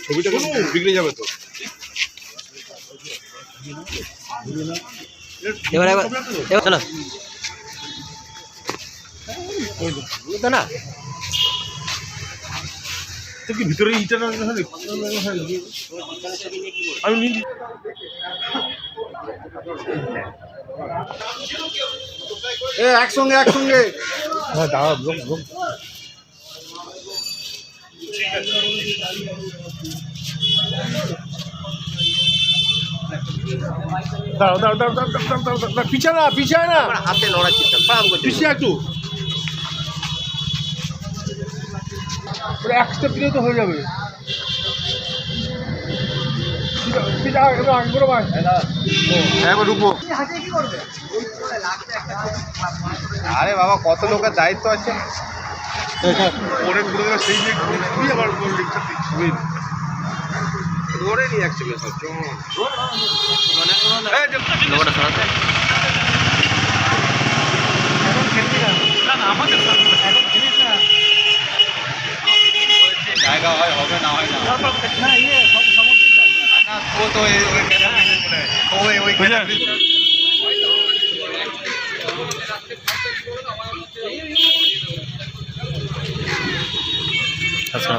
ছবিটা বিগড়ে যাবে তো। এবার চলো না কি ভিতরে ইটা না আমি একসঙ্গে হ্যাঁ দাঁড়া পিছায় না হাতে লড়াচ্ছি পিছিয়ে একটু এক স্টেপ দিলে তো হয়ে যাবে। আরে বাবা কত লোকের দায়িত্ব আছে। ধরে নি অ্যাকচুয়ালি সব জায়গা হয় হবে না হয় না তো আচ্ছা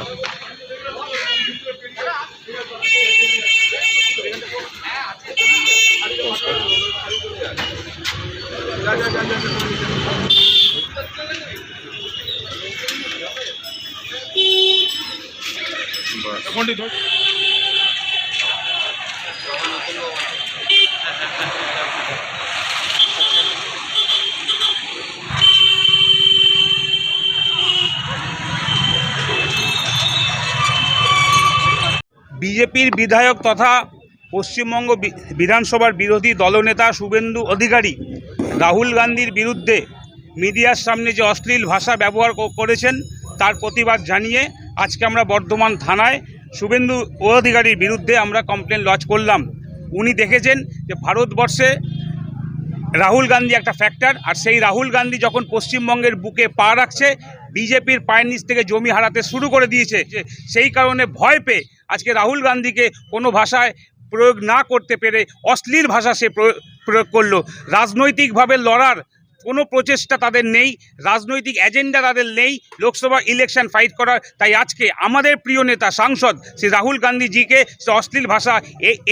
বিজেপির বিধায়ক তথা পশ্চিমবঙ্গ বিধানসভার বিরোধী দলনেতা শুভেন্দু অধিকারী রাহুল গান্ধীর বিরুদ্ধে মিডিয়ার সামনে যে অশ্লীল ভাষা ব্যবহার করেছেন তার প্রতিবাদ জানিয়ে আজকে আমরা বর্ধমান থানায় শুভেন্দু অধিকারীর বিরুদ্ধে আমরা কমপ্লেন লজ করলাম। উনি দেখেছেন যে ভারতবর্ষে রাহুল গান্ধী একটা ফ্যাক্টর, আর সেই রাহুল গান্ধী যখন পশ্চিমবঙ্গের বুকে পা রাখছে বিজেপির পায়ের নিচ থেকে জমি হারাতে শুরু করে দিয়েছে। সেই কারণে ভয় পেয়ে আজকে রাহুল গান্ধীকে কোনো ভাষায় প্রয়োগ না করতে পেরে অশ্লীল ভাষা সে প্রয়োগ করলো। রাজনৈতিকভাবে লড়ার কোনো প্রচেষ্টা তাদের নেই, রাজনৈতিক এজেন্ডা তাদের নেই লোকসভা ইলেকশন ফাইট করার। তাই আজকে আমাদের প্রিয় নেতা সাংসদ শ্রী রাহুল গান্ধীজিকে সে অশ্লীল ভাষা,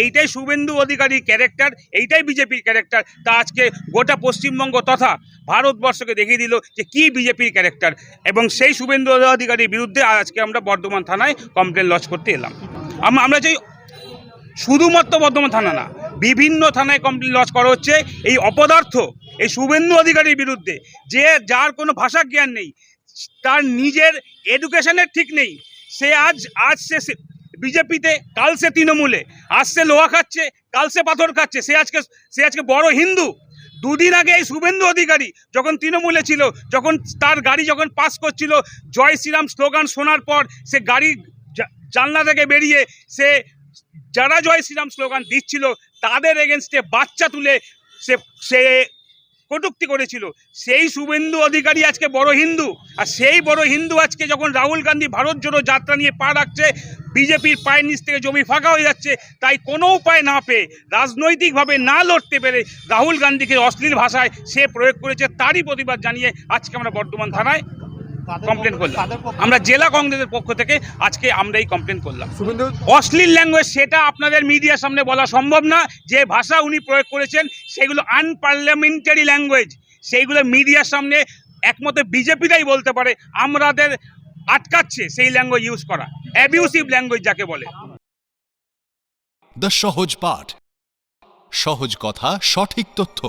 এইটাই শুভেন্দু অধিকারীর ক্যারেক্টার, এইটাই বিজেপির ক্যারেক্টার। তা আজকে গোটা পশ্চিমবঙ্গ তথা ভারতবর্ষকে দেখিয়ে দিল যে কী বিজেপির ক্যারেক্টার। এবং সেই শুভেন্দু অধিকারীর বিরুদ্ধে আজকে আমরা বর্ধমান থানায় কমপ্লেন লজ করতে এলাম। আমরা চাই শুধুমাত্র বর্ধমান থানা না, বিভিন্ন থানায় কমপ্লেন লজ করা হচ্ছে এই অপদার্থ এই শুভেন্দু অধিকারীর বিরুদ্ধে, যে যার কোনো ভাষা জ্ঞান নেই, তার নিজের এডুকেশনের ঠিক নেই। সে আজ সে বিজেপিতে, কাল সে তৃণমূলে, আজ সে লোহা খাচ্ছে, কাল সে পাথর খাচ্ছে। সে আজকে বড় হিন্দু। দুদিন আগে এই শুভেন্দু অধিকারী যখন তৃণমূলে ছিল, যখন তার গাড়ি যখন পাস করছিল, জয় শ্রীরাম স্লোগান শোনার পর সে গাড়ির জানলা থেকে বেরিয়ে সে যারা জয় শ্রীরাম স্লোগান দিচ্ছিল তাদের এগেনস্টে বাচ্চা তুলে সে কটূক্তি করেছিল। সেই শুভেন্দু অধিকারী আজকে বড় হিন্দু, আর সেই বড় হিন্দু আজকে যখন রাহুল গান্ধী ভারত জোড়ো যাত্রা নিয়ে পা রাখছে, বিজেপির পায়ের নিচ থেকে জমি ফাঁকা হয়ে যাচ্ছে, তাই কোনো উপায় না পেয়ে, রাজনৈতিকভাবে না লড়তে পেরে রাহুল গান্ধীকে অশ্লীল ভাষায় সে প্রয়োগ করেছে। তারই প্রতিবাদ জানিয়ে আজকে আমরা বর্ধমান থানায় কমপ্লেন করলাম। আমরা জেলা কংগ্রেসের পক্ষ থেকে আজকে আমরা এই কমপ্লেন করলাম। অশ্লীল ল্যাঙ্গুয়েজ সেটা আপনাদের মিডিয়ার সামনে বলা সম্ভব না। যে ভাষা উনি প্রয়োগ করেছেন সেগুলো আনপার্লামেন্টারি ল্যাঙ্গুয়েজ, সেইগুলো মিডিয়ার সামনে একমাত্র বিজেপিরাই বলতে পারে। আমাদের আটকাচ্ছে সেই ল্যাঙ্গুয়েজ ইউজ করা, অ্যাবিউসিভ ল্যাঙ্গুয়েজ যাকে বলে। দ্য সহজ পাঠ, সহজ কথা, সঠিক তথ্য।